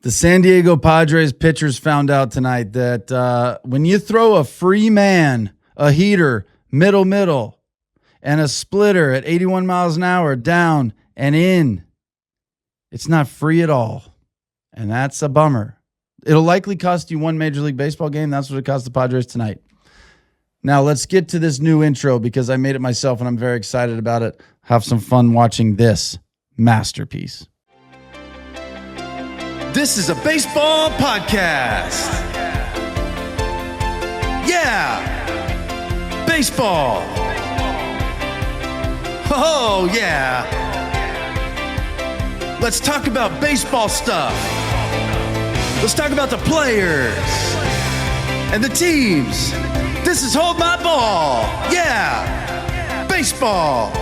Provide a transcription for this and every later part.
The San Diego Padres pitchers found out tonight that when you throw a free man, a heater, middle, and a splitter at 81 miles an hour down and in, it's not free at all. And that's a bummer. It'll likely cost you one Major League Baseball game. That's what it cost the Padres tonight. Now let's get to this new intro because I made it myself and I'm very excited about it. Have some fun watching this masterpiece. This is a baseball podcast. Yeah. Baseball. Oh, yeah. Let's talk about baseball stuff. Let's talk about the players and the teams. This is Hold My Ball. Yeah. Baseball.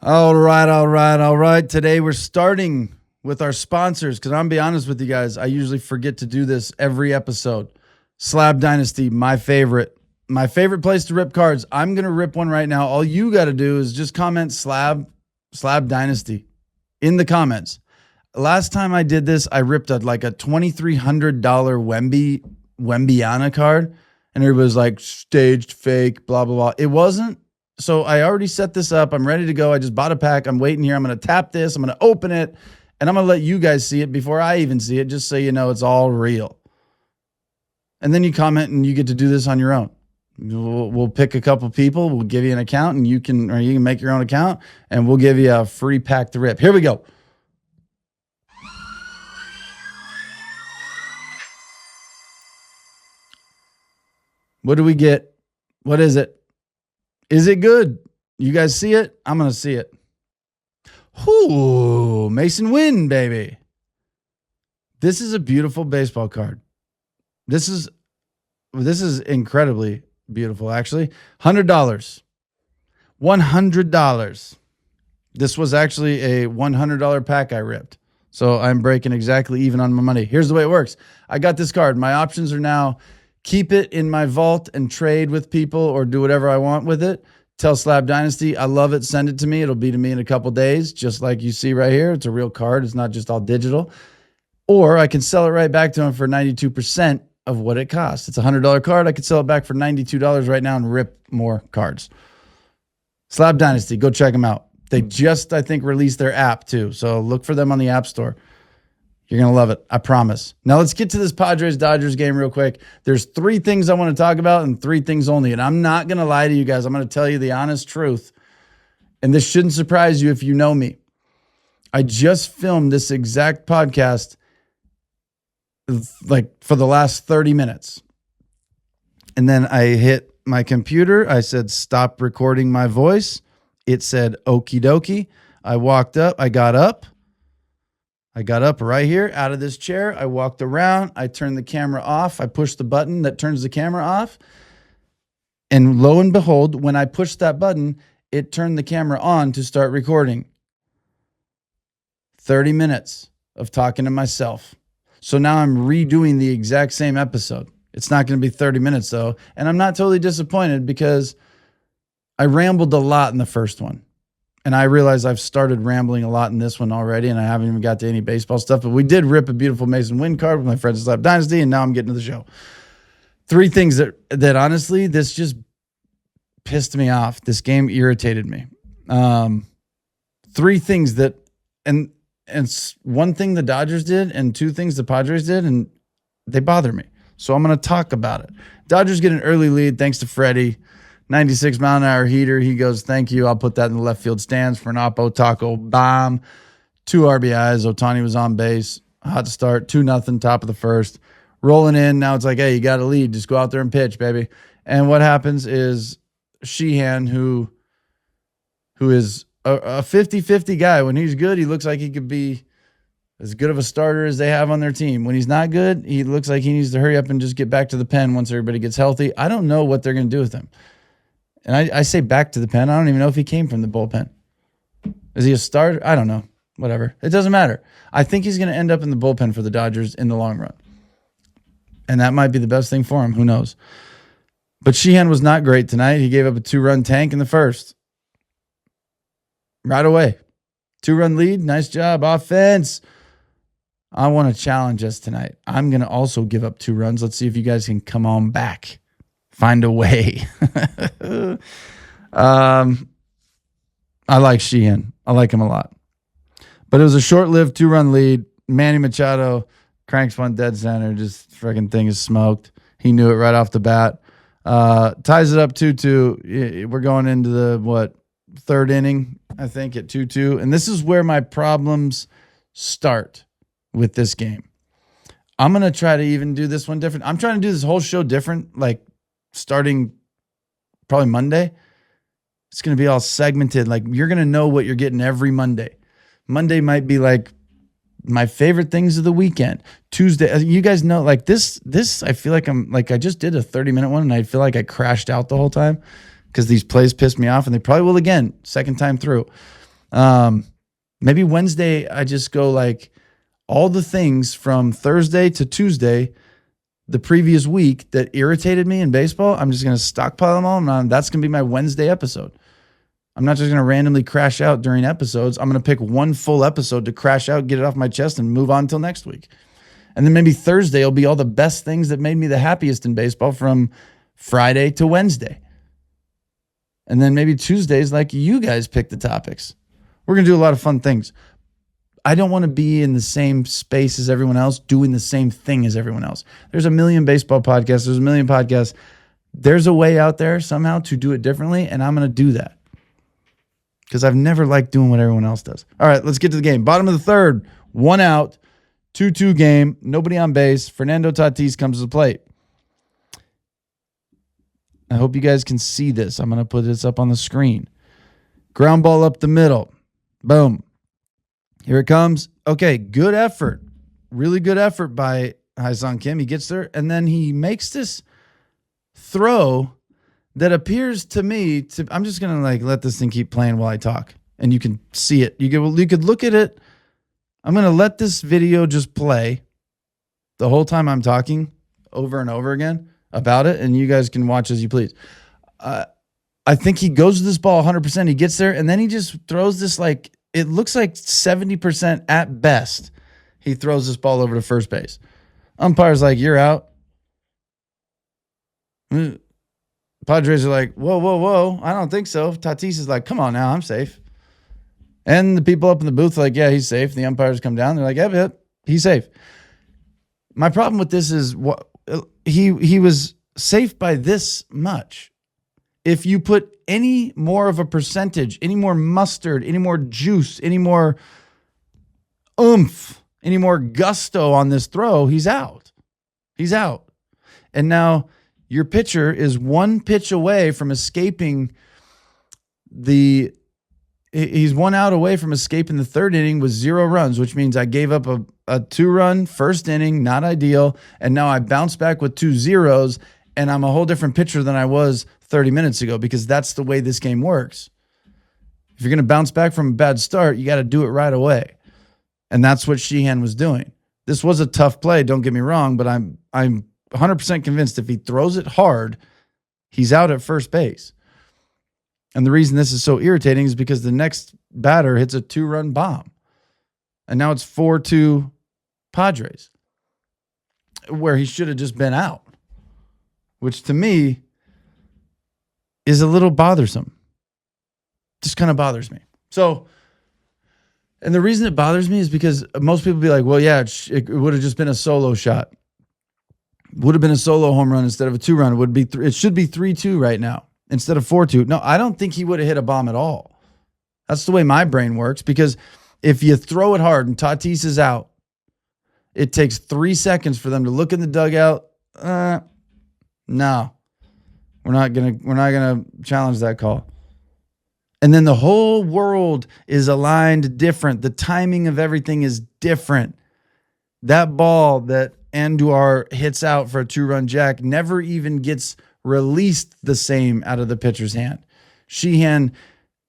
All right. Today we're starting with our sponsors because I'm going to be honest with you guys. I usually forget to do this every episode. Slab Dynasty, my favorite place to rip cards. I'm going to rip one right now. All you got to do is just comment Slab Dynasty in the comments. Last time I did this, I ripped a $2,300 Wembiana card and everybody was like staged, fake, blah, blah, blah. It wasn't. So I already set this up. I'm ready to go. I just bought a pack. I'm waiting here. I'm going to tap this. I'm going to open it. And I'm going to let you guys see it before I even see it, just so you know it's all real. And then you comment and you get to do this on your own. We'll pick a couple people. We'll give you an account and you can make your own account and we'll give you a free pack to rip. Here we go. What do we get? What is it? Is it good? You guys see it? I'm going to see it. Ooh, Mason Wynn, baby. This is a beautiful baseball card. This is incredibly beautiful, actually. $100. $100. This was actually a $100 pack I ripped. So I'm breaking exactly even on my money. Here's the way it works. I got this card. My options are now keep it in my vault and trade with people or do whatever I want with it. Tell Slab Dynasty, I love it. Send it to me. It'll be to me in a couple days, just like you see right here. It's a real card. It's not just all digital. Or I can sell it right back to him for 92% of what it costs. It's a $100 card. I could sell it back for $92 right now and rip more cards. Slab Dynasty, go check them out. They just, I think, released their app too. So look for them on the App Store. You're going to love it. I promise. Now let's get to this Padres-Dodgers game real quick. There's 3 things I want to talk about and 3 things only. And I'm not going to lie to you guys. I'm going to tell you the honest truth. And this shouldn't surprise you if you know me. I just filmed this exact podcast for the last 30 minutes. And then I hit my computer. I said, stop recording my voice. It said, okie dokie. I walked up. I got up right here out of this chair. I walked around. I turned the camera off. I pushed the button that turns the camera off. And lo and behold, when I pushed that button, it turned the camera on to start recording. 30 minutes of talking to myself. So now I'm redoing the exact same episode. It's not going to be 30 minutes though. And I'm not totally disappointed because I rambled a lot in the first one. And I realize I've started rambling a lot in this one already, and I haven't even got to any baseball stuff. But we did rip a beautiful Mason Wynn card with my friends at Slab Dynasty, and now I'm getting to the show. 3 things that honestly, this just pissed me off. This game irritated me. 3 things that, and one thing the Dodgers did, and 2 things the Padres did, and they bother me. So I'm going to talk about it. Dodgers get an early lead thanks to Freddie. 96 mile an hour heater. He goes, thank you. I'll put that in the left field stands for an Oppo Taco bomb. 2 RBIs. Ohtani was on base. Hot start. 2-0, top of the first. Rolling in. Now it's like, hey, you got a lead. Just go out there and pitch, baby. And what happens is Sheehan, who is a 50-50 guy. When he's good, he looks like he could be as good of a starter as they have on their team. When he's not good, he looks like he needs to hurry up and just get back to the pen once everybody gets healthy. I don't know what they're going to do with him. And I say back to the pen. I don't even know if he came from the bullpen. Is he a starter? I don't know. Whatever. It doesn't matter. I think he's going to end up in the bullpen for the Dodgers in the long run. And that might be the best thing for him. Who knows? But Sheehan was not great tonight. He gave up a 2-run tank in the first. right away. 2-run lead. Nice job. Offense. I want to challenge us tonight. I'm going to also give up 2 runs. Let's see if you guys can come on back. Find a way. I like Sheehan. I like him a lot. But it was a short-lived 2-run lead. Manny Machado cranks one dead center. Just freaking thing is smoked. He knew it right off the bat. Ties it up 2-2. We're going into the, 3rd inning, I think, at 2-2. And this is where my problems start with this game. I'm going to try to even do this one different. I'm trying to do this whole show different, like starting probably Monday. It's going to be all segmented. Like, you're going to know what you're getting every Monday. Monday might be like my favorite things of the weekend. Tuesday, you guys know, like this, I feel like I just did a 30-minute one and I feel like I crashed out the whole time because these plays pissed me off and they probably will again, second time through. Maybe Wednesday, I just go like all the things from Thursday to Tuesday, the previous week that irritated me in baseball. I'm just going to stockpile them all. And that's going to be my Wednesday episode. I'm not just going to randomly crash out during episodes. I'm going to pick one full episode to crash out, get it off my chest, and move on until next week. And then maybe Thursday will be all the best things that made me the happiest in baseball from Friday to Wednesday. And then maybe Tuesdays, like you guys pick the topics. We're going to do a lot of fun things. I don't want to be in the same space as everyone else, doing the same thing as everyone else. There's a million baseball podcasts. There's a million podcasts. There's a way out there somehow to do it differently, and I'm going to do that. Because I've never liked doing what everyone else does. All right, let's get to the game. Bottom of the 3rd, 1 out, 2-2 game, nobody on base. Fernando Tatis comes to the plate. I hope you guys can see this. I'm going to put this up on the screen. Ground ball up the middle. Boom. Here it comes. Okay, good effort. Really good effort by Ha-Seong Kim. He gets there, and then he makes this throw that appears to me to, I'm just going to like let this thing keep playing while I talk and you can see it. You could look at it. I'm going to let this video just play the whole time I'm talking over and over again about it. And you guys can watch as you please. I think he goes to this ball 100%. He gets there and then he just throws this, like, it looks like 70% at best. He throws this ball over to first base. Umpire's like, you're out. Padres are like, whoa. I don't think so. Tatis is like, come on now, I'm safe. And the people up in the booth are like, yeah, he's safe. The umpires come down. They're like, yep, he's safe. My problem with this is he was safe by this much. If you put any more of a percentage, any more mustard, any more juice, any more oomph, any more gusto on this throw, he's out. He's out. And now your pitcher is one pitch away from escaping he's 1 out away from escaping the 3rd inning with 0 runs, which means I gave up a 2-run first inning, not ideal. And now I bounce back with 2 zeros and I'm a whole different pitcher than I was 30 minutes ago because that's the way this game works. If you're going to bounce back from a bad start, you got to do it right away. And that's what Sheehan was doing. This was a tough play, don't get me wrong, but I'm 100% convinced if he throws it hard, he's out at first base. And the reason this is so irritating is because the next batter hits a 2-run bomb. And now it's 4-2 Padres, where he should have just been out, which to me is a little bothersome. Just kind of bothers me. So, and the reason it bothers me is because most people be like, well, yeah, it would have just been a solo shot. Would have been a solo home run instead of a 2-run. It should be 3-2 right now instead of 4-2. No, I don't think he would have hit a bomb at all. That's the way my brain works, because if you throw it hard and Tatis is out, it takes 3 seconds for them to look in the dugout. No, we're not gonna challenge that call. And then the whole world is aligned different. The timing of everything is different. That ball that Andujar hits out for a 2-run jack never even gets released the same out of the pitcher's hand. Sheehan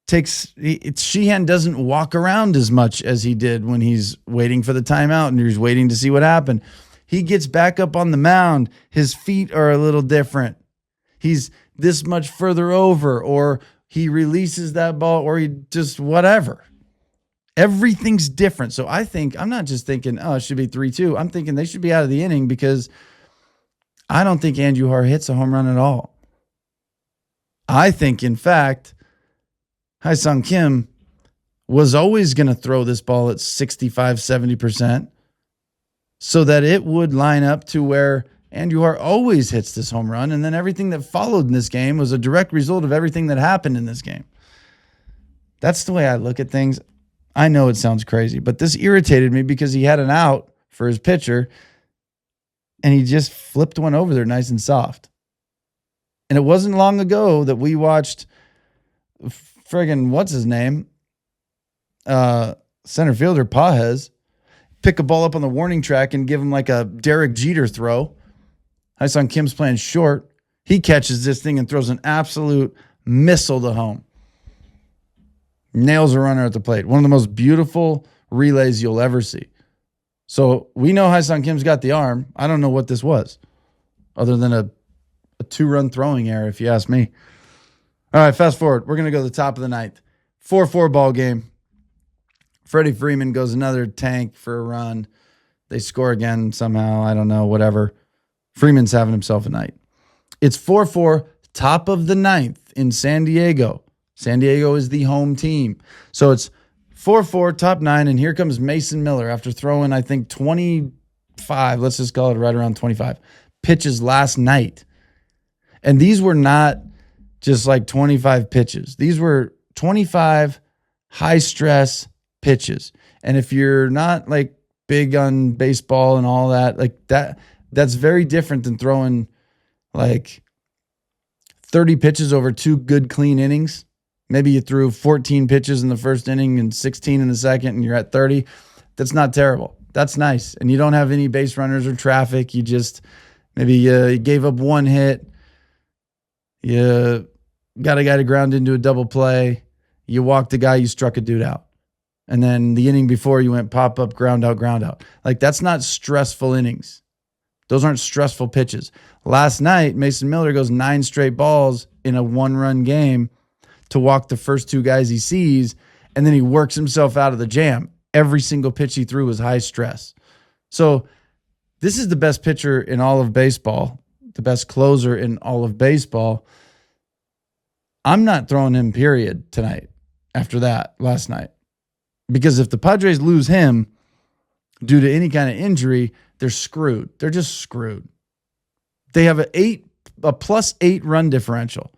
doesn't walk around as much as he did when he's waiting for the timeout and he's waiting to see what happened. He gets back up on the mound. His feet are a little different. He's this much further over, or he releases that ball, or he just whatever. Everything's different. So I'm not just thinking, oh, it should be 3-2. I'm thinking they should be out of the inning because I don't think Andujar hits a home run at all. I think, in fact, Ha-Seong Kim was always going to throw this ball at 65, 70% so that it would line up to where Andujar always hits this home run. And then everything that followed in this game was a direct result of everything that happened in this game. That's the way I look at things. I know it sounds crazy, but this irritated me because he had an out for his pitcher and he just flipped one over there nice and soft. And it wasn't long ago that we watched friggin' what's his name? Center fielder Pages pick a ball up on the warning track and give him like a Derek Jeter throw. Ha-Seong Kim's playing short. He catches this thing and throws an absolute missile to home. Nails a runner at the plate. One of the most beautiful relays you'll ever see. So we know Ha-Seong Kim's got the arm. I don't know what this was other than a 2-run throwing error, if you ask me. All right, fast forward. We're going to go to the top of the ninth. 4-4 ball game. Freddie Freeman goes another tank for a run. They score again somehow. I don't know, whatever. Freeman's having himself a night. It's 4-4, top of the ninth in San Diego. San Diego is the home team. So it's 4-4, top 9, and here comes Mason Miller after throwing, I think, 25, let's just call it right around 25, pitches last night. And these were not just like 25 pitches. These were 25 high-stress pitches. And if you're not like big on baseball and all that, like that's very different than throwing like 30 pitches over 2 good, clean innings. Maybe you threw 14 pitches in the first inning and 16 in the second and you're at 30. That's not terrible. That's nice. And you don't have any base runners or traffic. You just maybe you gave up 1 hit. You got a guy to ground into a double play. You walked a guy, you struck a dude out. And then the inning before you went pop up, ground out, ground out. Like that's not stressful innings. Those aren't stressful pitches. Last night, Mason Miller goes 9 straight balls in a 1-run game to walk the first 2 guys he sees, and then he works himself out of the jam. Every single pitch he threw was high stress. So this is the best pitcher in all of baseball, the best closer in all of baseball. I'm not throwing him, period, tonight after that last night. Because if the Padres lose him due to any kind of injury, they're screwed. They're just screwed. They have a +8 run differential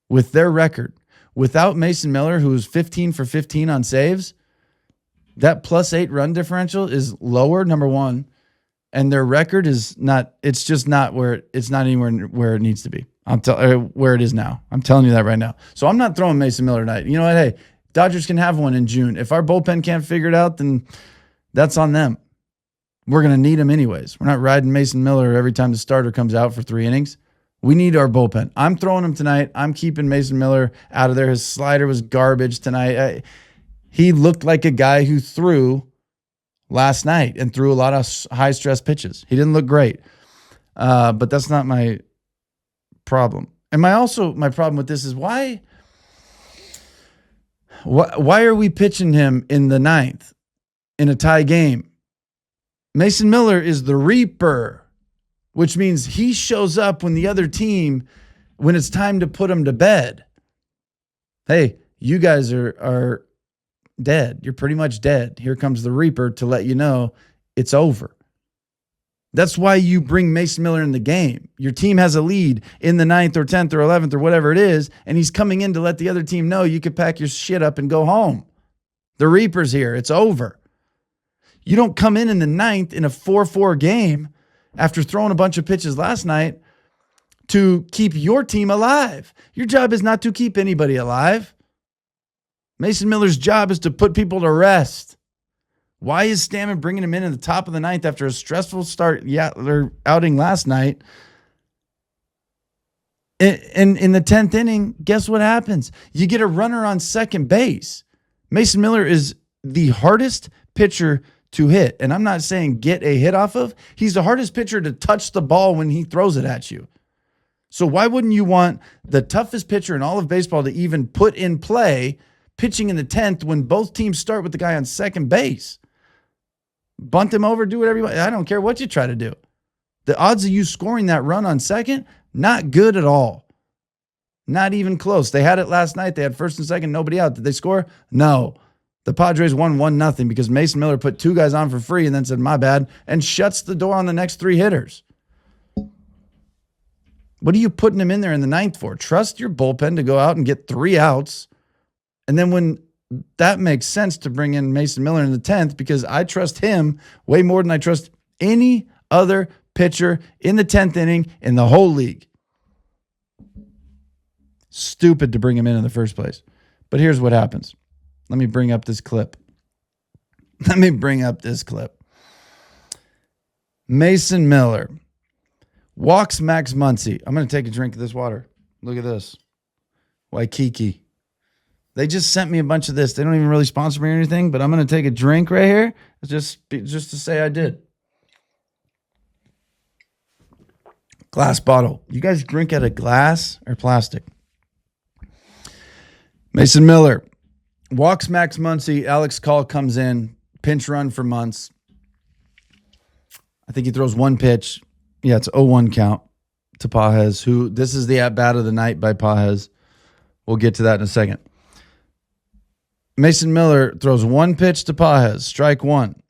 with their record. Without Mason Miller, who was 15 for 15 on saves, that +8 run differential is lower, number one, and their record is not, it's just not where, it's not anywhere where it needs to be. Where it is now. I'm telling you that right now. So I'm not throwing Mason Miller tonight. You know what? Hey, Dodgers can have one in June. If our bullpen can't figure it out, then that's on them. We're going to need him anyways. We're not riding Mason Miller every time the starter comes out for 3 innings. We need our bullpen. I'm throwing him tonight. I'm keeping Mason Miller out of there. His slider was garbage tonight. He looked like a guy who threw last night and threw a lot of high-stress pitches. He didn't look great. But that's not my problem. And my problem with this is why are we pitching him in the 9th in a tie game? Mason Miller is the reaper, which means he shows up when the other team, when it's time to put him to bed. Hey, you guys are dead. You're pretty much dead. Here comes the reaper to let you know it's over. That's why you bring Mason Miller in the game. Your team has a lead in the 9th or 10th or 11th or whatever it is, and he's coming in to let the other team know you could pack your shit up and go home. The reaper's here. It's over. You don't come in the 9th in a 4-4 game after throwing a bunch of pitches last night to keep your team alive. Your job is not to keep anybody alive. Mason Miller's job is to put people to rest. Why is Stammen bringing him in the top of the 9th after a stressful outing last night? In the 10th inning, guess what happens? You get a runner on second base. Mason Miller is the hardest pitcher to hit. And I'm not saying get a hit off of. He's the hardest pitcher to touch the ball when he throws it at you. So why wouldn't you want the toughest pitcher in all of baseball to even put in play pitching in the 10th when both teams start with the guy on second base? Bunt him over, do whatever you want. I don't care what you try to do. The odds of you scoring that run on second, not good at all. Not even close. They had it last night. They had first and second, nobody out. Did they score? No. The Padres won 1-0 because Mason Miller put two guys on for free and then said, my bad, and shuts the door on the next three hitters. What are you putting him in there in the 9th for? Trust your bullpen to go out and get 3 outs. And then when that makes sense to bring in Mason Miller in the 10th, because I trust him way more than I trust any other pitcher in the 10th inning in the whole league. Stupid to bring him in the first place. But here's what happens. Let me bring up this clip. Mason Miller walks Max Muncy. I'm going to take a drink of this water. Look at this. Waikiki. They just sent me a bunch of this. They don't even really sponsor me or anything, but I'm going to take a drink right here just to say I did. Glass bottle. You guys drink out of glass or plastic? Mason Miller walks Max Muncy. Alex Call comes in. Pinch run for Muncy. I think he throws one pitch. Yeah, it's 0-1 count to Pages, who this is the at-bat of the night by Pages. We'll get to that in a second. Mason Miller throws one pitch to Pages, strike one.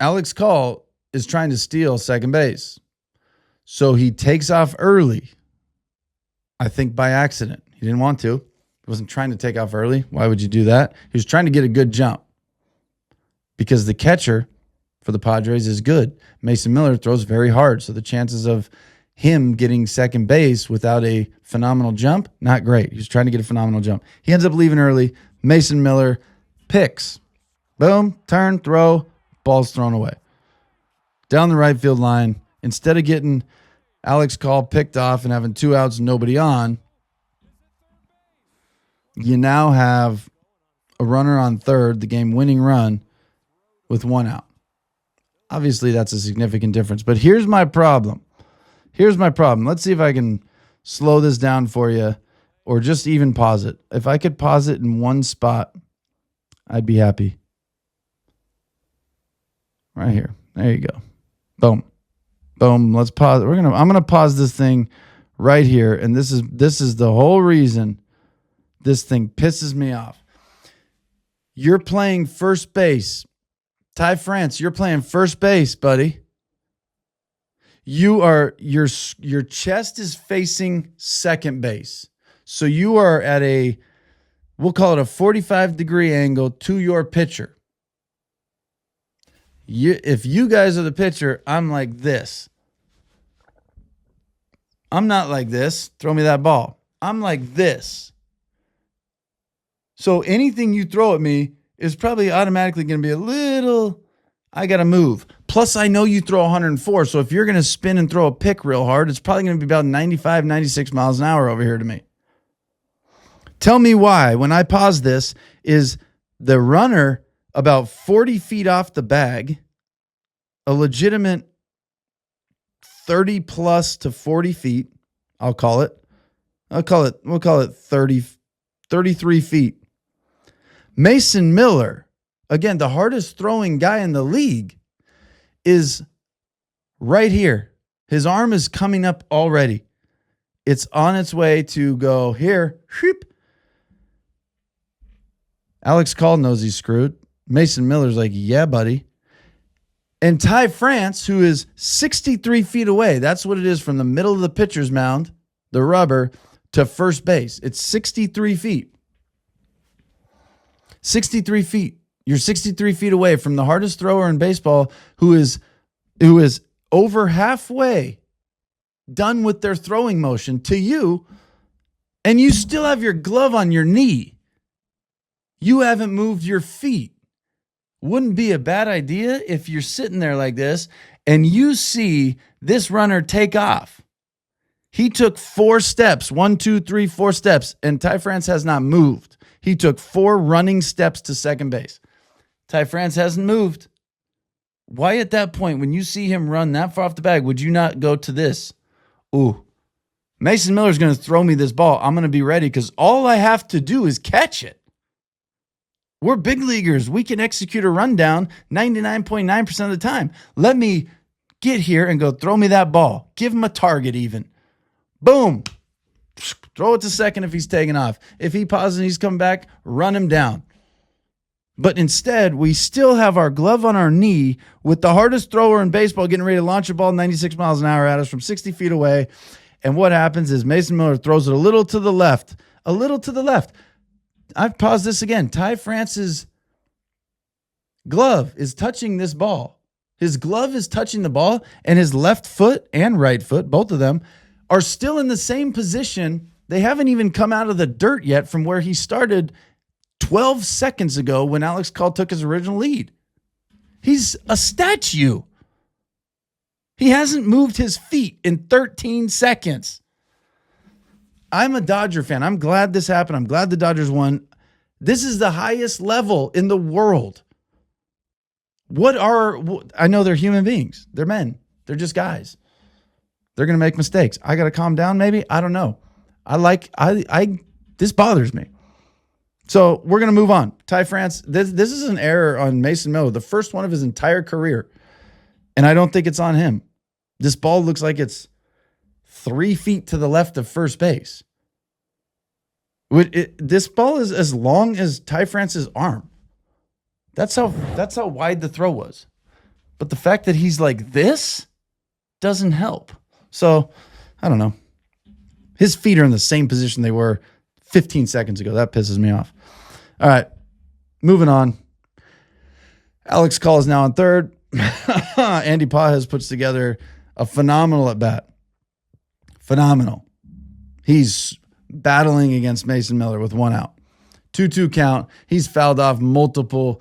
Alex Call is trying to steal second base. So he takes off early. I think by accident. He didn't want to. He wasn't trying to take off early. Why would you do that? He was trying to get a good jump. Because the catcher for the Padres is good. Mason Miller throws very hard. So the chances of him getting second base without a phenomenal jump, not great. He was trying to get a phenomenal jump. He ends up leaving early. Mason Miller picks. Boom, turn, throw, ball's thrown away. Down the right field line, instead of getting Alex Call picked off and having 2 outs and nobody on, you now have a runner on third, the game-winning run, with 1 out. Obviously, that's a significant difference. But here's my problem. Let's see if I can slow this down for you or just even pause it. If I could pause it in one spot, I'd be happy. Right here. There you go. Boom. Boom. Let's pause. I'm going to pause this thing right here, and this is the whole reason this thing pisses me off. You're playing first base. Ty France, you're playing first base, buddy. Your chest is facing second base. So you are at we'll call it a 45-degree angle to your pitcher. If you guys are the pitcher, I'm like this. I'm not like this. Throw me that ball. I'm like this. So anything you throw at me is probably automatically going to be a little, I got to move. Plus, I know you throw 104, so if you're going to spin and throw a pick real hard, it's probably going to be about 95, 96 miles an hour over here to me. Tell me why, when I pause this, is the runner about 40 feet off the bag, a legitimate 30 plus to 40 feet, we'll call it 33 feet. Mason Miller, again, the hardest throwing guy in the league, is right here. His arm is coming up already. It's on its way to go here. Whoop. Alex Call knows he's screwed. Mason Miller's like, yeah, buddy. And Ty France, who is 63 feet away, that's what it is from the middle of the pitcher's mound, the rubber, to first base. It's 63 feet. 63 feet. You're 63 feet away from the hardest thrower in baseball who is over halfway done with their throwing motion to you, and you still have your glove on your knee. You haven't moved your feet. Wouldn't be a bad idea if you're sitting there like this and you see this runner take off. He took 4 steps, 1, 2, 3, 4 steps, and Ty France has not moved. He took 4 running steps to second base. Ty France hasn't moved. Why at that point, when you see him run that far off the bag, would you not go to this? Ooh, Mason Miller's going to throw me this ball. I'm going to be ready because all I have to do is catch it. We're big leaguers. We can execute a rundown 99.9% of the time. Let me get here and go throw me that ball. Give him a target even. Boom. Throw it to second if he's taking off. If he pauses and he's coming back, run him down. But instead, we still have our glove on our knee with the hardest thrower in baseball getting ready to launch a ball 96 miles an hour at us from 60 feet away. And what happens is Mason Miller throws it a little to the left. A little to the left. I've paused this again. Ty France's glove is touching this ball. His glove is touching the ball, and his left foot and right foot, both of them, are still in the same position. They haven't even come out of the dirt yet from where he started 12 seconds ago when Alex Call took his original lead. He's a statue. He hasn't moved his feet in 13 seconds. I'm a Dodger fan. I'm glad this happened. I'm glad the Dodgers won. This is the highest level in the world. I know they're human beings. They're men. They're just guys. They're going to make mistakes. I got to calm down maybe. I don't know. This bothers me. So we're going to move on. Ty France, this is an error on Mason Miller, the first one of his entire career. And I don't think it's on him. This ball looks like it's 3 feet to the left of first base. This ball is as long as Ty France's arm. That's how wide the throw was. But the fact that he's like this doesn't help. So, I don't know. His feet are in the same position they were 15 seconds ago. That pisses me off. All right, moving on. Alex Call is now on third. Andy Pages puts together a phenomenal at bat. Phenomenal. He's battling against Mason Miller with 1 out. 2-2 count. He's fouled off multiple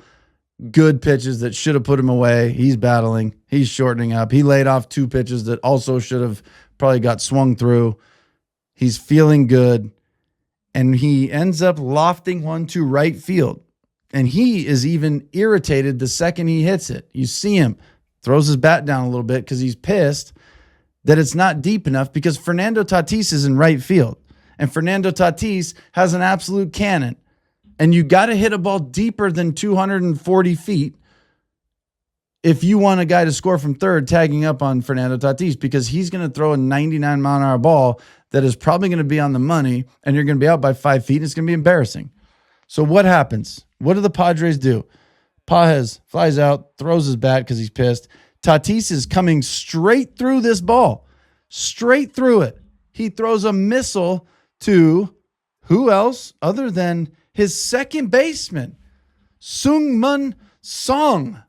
good pitches that should have put him away. He's battling. He's shortening up. He laid off 2 pitches that also should have probably got swung through. He's feeling good. And he ends up lofting one to right field. And he is even irritated the second he hits it. You see him, throws his bat down a little bit because he's pissed that it's not deep enough because Fernando Tatis is in right field. And Fernando Tatis has an absolute cannon. And you got to hit a ball deeper than 240 feet if you want a guy to score from third tagging up on Fernando Tatis, because he's going to throw a 99-mile-an-hour ball that is probably going to be on the money, and you're going to be out by 5 feet, and it's going to be embarrassing. So what happens? What do the Padres do? Pages flies out, throws his bat because he's pissed. Tatis is coming straight through this ball, straight through it. He throws a missile to who else other than his second baseman, Seung-Min Song.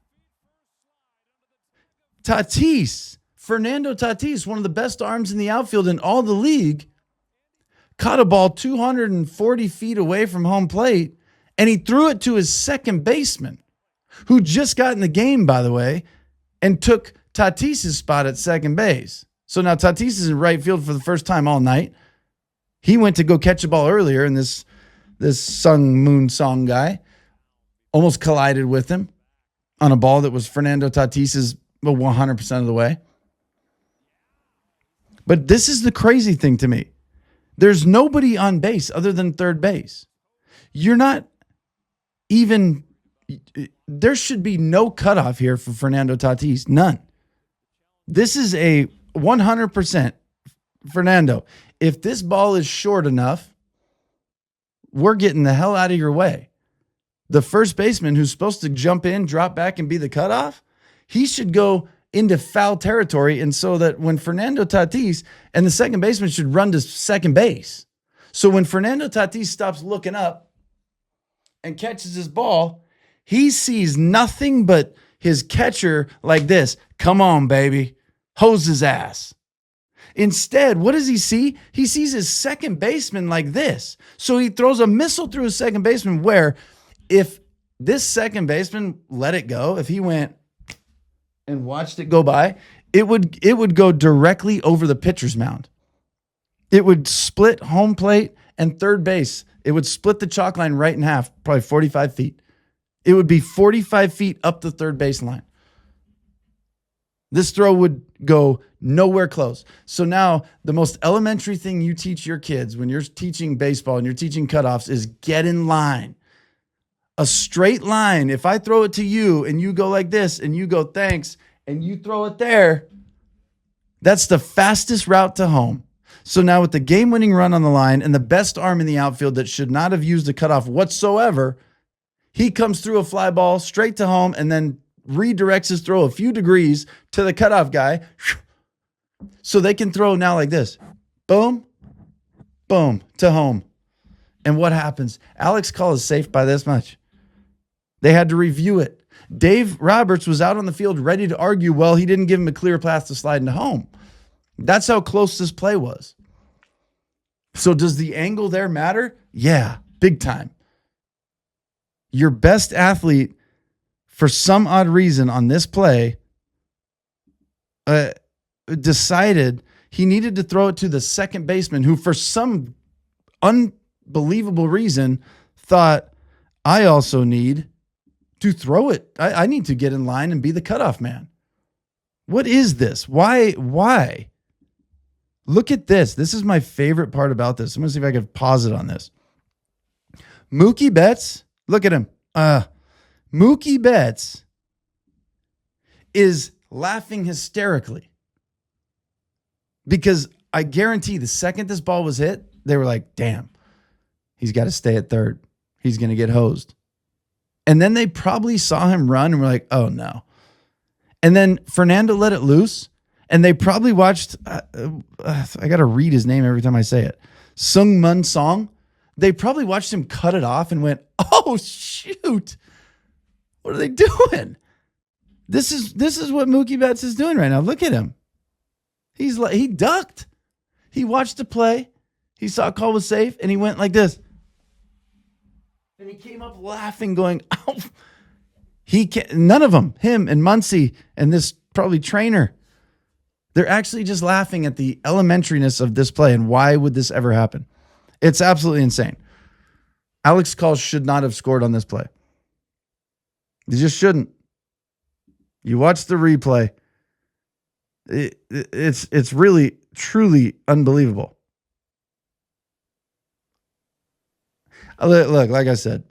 Tatis, Fernando Tatis, one of the best arms in the outfield in all the league, caught a ball 240 feet away from home plate, and he threw it to his second baseman, who just got in the game, by the way, and took Tatis's spot at second base. So now Tatis is in right field for the first time all night. He went to go catch a ball earlier, and this Seung-Min Song guy almost collided with him on a ball that was Fernando Tatis's 100% of the way. But this is the crazy thing to me. There's nobody on base other than third base. You're not even, there should be no cutoff here for Fernando Tatis. None. This is a 100% Fernando. If this ball is short enough, we're getting the hell out of your way. The first baseman who's supposed to jump in, drop back, and be the cutoff, he should go into foul territory, and so that when Fernando Tatis and the second baseman should run to second base. So when Fernando Tatis stops looking up and catches his ball, he sees nothing but his catcher like this. Come on, baby. Hose his ass. Instead, what does he see? He sees his second baseman like this. So he throws a missile through his second baseman where if this second baseman let it go, if he went and watched it go by, it would go directly over the pitcher's mound. It would split home plate and third base. It would split the chalk line right in half, probably 45 feet. It would be 45 feet up the third baseline. This throw would go nowhere close. So now the most elementary thing you teach your kids when you're teaching baseball and you're teaching cutoffs is get in line. A straight line. If I throw it to you and you go like this and you go thanks and you throw it there, that's the fastest route to home. So now with the game-winning run on the line and the best arm in the outfield that should not have used a cutoff whatsoever, he comes through a fly ball straight to home and then redirects his throw a few degrees to the cutoff guy. So they can throw now like this. Boom, boom, to home. And what happens? Alex Call is safe by this much. They had to review it. Dave Roberts was out on the field ready to argue, well, he didn't give him a clear path to slide into home. That's how close this play was. So does the angle there matter? Yeah, big time. Your best athlete, for some odd reason on this play, decided he needed to throw it to the second baseman, who for some unbelievable reason thought, I also need to throw it. I need to get in line and be the cutoff man. What is this? Why? Look at this. This is my favorite part about this. I'm going to see if I can pause it on this. Mookie Betts, look at him. Mookie Betts is laughing hysterically because I guarantee the second this ball was hit, they were like, damn, he's got to stay at third. He's going to get hosed. And then they probably saw him run and were like, oh no. And then Fernando let it loose. And they probably watched, I got to read his name every time I say it, Seung-Min Song. They probably watched him cut it off and went, oh, shoot. What are they doing? This is what Mookie Betts is doing right now. Look at him. He ducked. He watched the play. He saw a call was safe, and he went like this. And he came up laughing, going, oh. None of them, him and Muncy and this probably trainer, they're actually just laughing at the elementariness of this play and why would this ever happen? It's absolutely insane. Alex Call should not have scored on this play. He just shouldn't. You watch the replay. It's really, truly unbelievable. Look, like I said,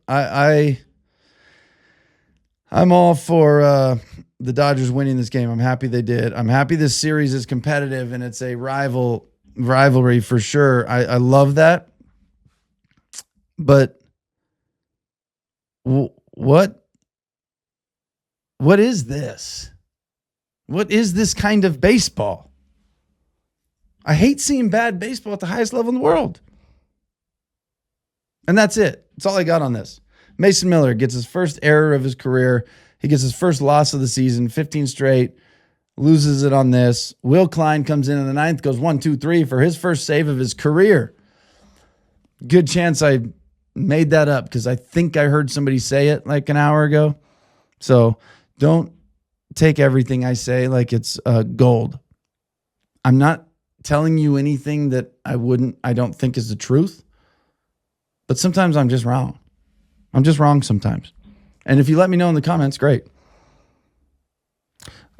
I'm all for the Dodgers winning this game. I'm happy they did. I'm happy this series is competitive and it's a rivalry for sure. I love that. But what is this? What is this kind of baseball? I hate seeing bad baseball at the highest level in the world. And that's it. That's all I got on this. Mason Miller gets his first error of his career. He gets his first loss of the season, 15 straight, loses it on this. Will Klein comes in the ninth, goes 1-2-3 for his first save of his career. Good chance I made that up because I think I heard somebody say it like an hour ago. So don't take everything I say like it's gold. I'm not telling you anything that I don't think is the truth. But sometimes I'm just wrong. I'm just wrong sometimes. And if you let me know in the comments, great.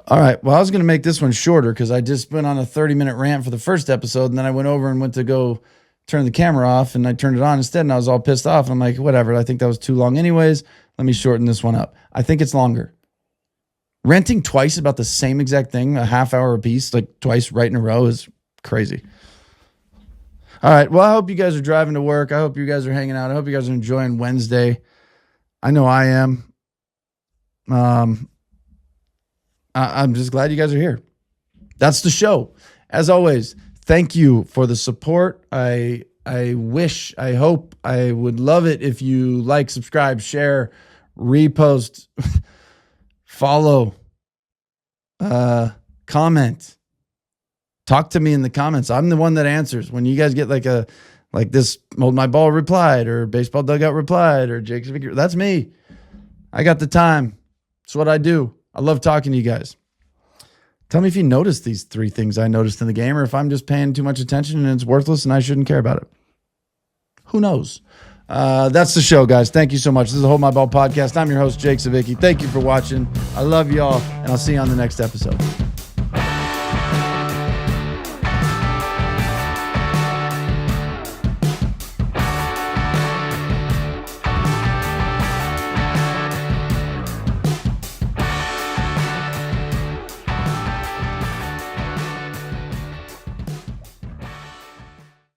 All right. Well, I was going to make this one shorter because I just went on a 30-minute rant for the first episode, and then I went over and went to go turn the camera off, and I turned it on instead, and I was all pissed off. And I'm like, whatever. I think that was too long anyways. Let me shorten this one up. I think it's longer. Ranting twice about the same exact thing, a half hour a piece, like twice right in a row, is crazy. All right. Well, I hope you guys are driving to work. I hope you guys are hanging out. I hope you guys are enjoying Wednesday. I know I am. I'm just glad you guys are here. That's the show. As always, thank you for the support. I hope, I would love it if you like, subscribe, share, repost, follow, comment. Talk to me in the comments. I'm the one that answers. When you guys get like this Hold My Ball replied or Baseball Dugout replied or Jake's Victory, that's me. I got the time. It's what I do. I love talking to you guys. Tell me if you noticed these three things I noticed in the game or if I'm just paying too much attention and it's worthless and I shouldn't care about it. Who knows? That's the show, guys. Thank you so much. This is the Hold My Ball podcast. I'm your host, Jake Savicki. Thank you for watching. I love y'all, and I'll see you on the next episode.